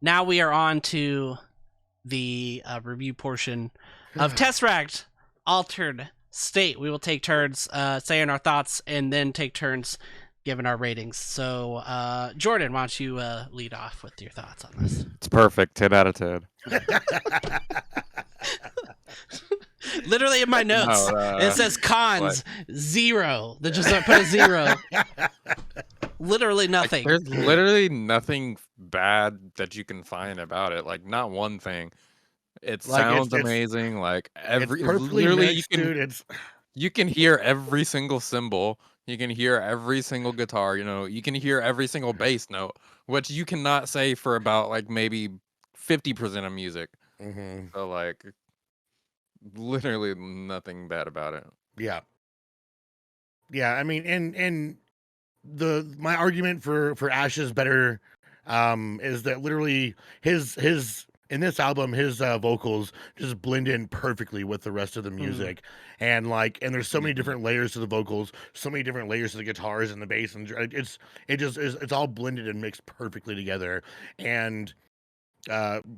now we are on to the review portion of Tesseract Altered State. We will take turns saying our thoughts and then take turns giving our ratings. So, Jordan, why don't you lead off with your thoughts on this? It's perfect. 10 out of 10. Literally in my notes, it says cons 0. They just put a 0. Literally nothing. Like, there's literally nothing bad that you can find about it. Like, not one thing. It Like, sounds it's amazing. Like, it's perfectly literally mixed, dude. you can hear every single cymbal. You can hear every single guitar. You know, you can hear every single bass note, which you cannot say for about like maybe 50% of music. Mm-hmm. So like, literally nothing bad about it. Yeah. I mean, and my argument for Ash's better is that literally his in this album his vocals just blend in perfectly with the rest of the music, and there's so many different layers to the vocals, so many different layers to the guitars and the bass, and it's all blended and mixed perfectly together. And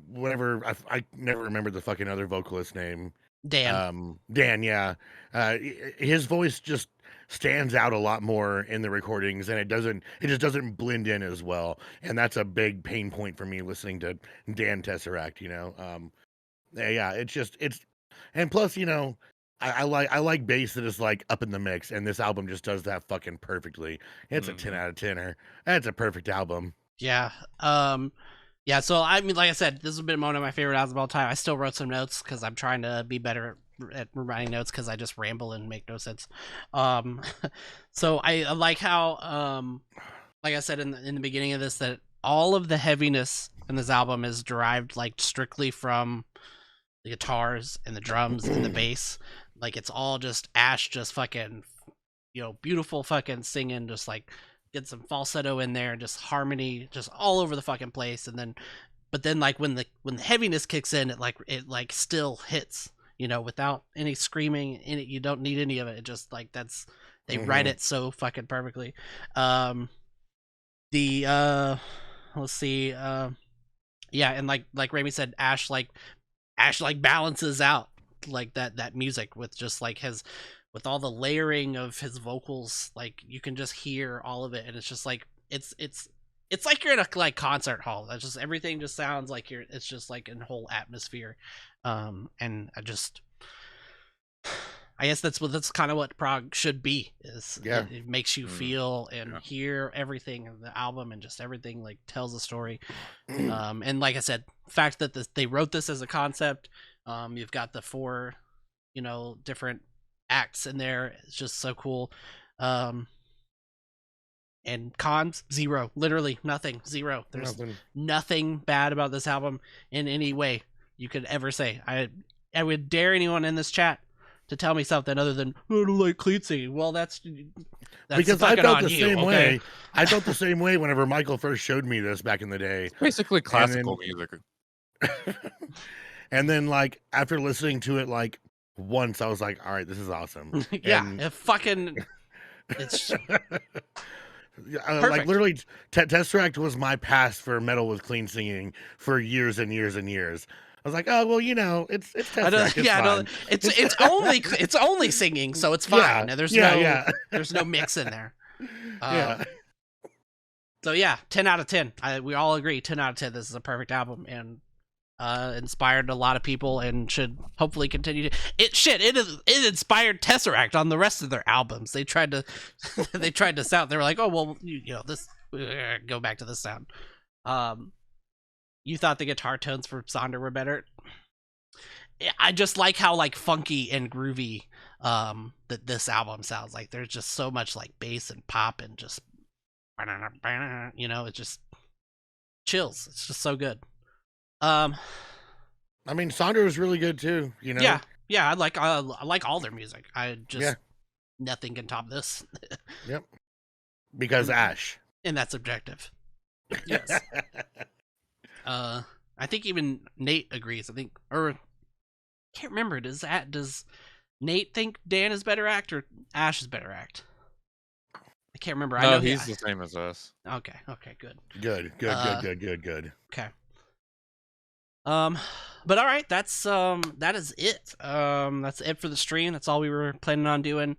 whatever, I never remember the fucking other vocalist's name. Dan, yeah. His voice just stands out a lot more in the recordings, and it just doesn't blend in as well. And that's a big pain point for me listening to Dan Tesseract, yeah, and plus, I like bass that is like up in the mix, and this album just does that fucking perfectly. It's a 10 out of 10er. That's a perfect album. Yeah. Yeah, so I mean, like I said, this has been one of my favorite albums of all time. I still wrote some notes because I'm trying to be better at writing notes because I just ramble and make no sense. So I like how, like I said in the beginning of this, that all of the heaviness in this album is derived like strictly from the guitars and the drums and the bass. Like it's all just Ash, just fucking, beautiful fucking singing, just like. Get some falsetto in there, just harmony, just all over the fucking place, but then like when the heaviness kicks in, it still hits, without any screaming in it. You don't need any of it. It just like they write it so fucking perfectly. Let's see, yeah, and like Rami said, Ash balances out like that music with just like with all the layering of his vocals. Like you can just hear all of it, and it's just like it's like you're in a like concert hall. That's just everything just sounds like it's just like a whole atmosphere. And I guess that's kind of what prog should be. It makes you feel and hear everything in the album, and just everything like tells a story. And like I said, the fact that they wrote this as a concept, you've got the 4 different acts in there. It's just so cool. And cons 0, literally nothing, 0. There's nothing bad about this album in any way you could ever say. I would dare anyone in this chat to tell me something other than I don't like cleat singing. Well, that's because I felt the same way. I felt the same way whenever Michael first showed me this back in the day. It's basically classical music. And then like after listening to it like once, I was like, all right, this is awesome. Yeah, it's like literally Tesseract was my pass for metal with clean singing for years and years and years. I was like, oh well, it's Tesseract. It's only singing, so it's fine. There's no mix in there. So yeah, 10 out of 10. We all agree 10 out of 10. This is a perfect album, and inspired a lot of people, and should hopefully continue to. It inspired Tesseract on the rest of their albums. They tried to sound. They were like, oh well, this go back to this sound. You thought the guitar tones for Sonder were better. I just like how like funky and groovy that this album sounds like. There's just so much like bass and pop and just it just chills. It's just so good. I mean, Sonder was really good too. Yeah. I like all their music. Nothing can top this. Yep. Because Ash. And that's objective. Yes. I think even Nate agrees. I can't remember. Does Nate think Dan is better act or Ash is better act? I can't remember. No, he's the same as us. Okay, good. Good. Okay. But all right, that is it. That's it for the stream. That's all we were planning on doing.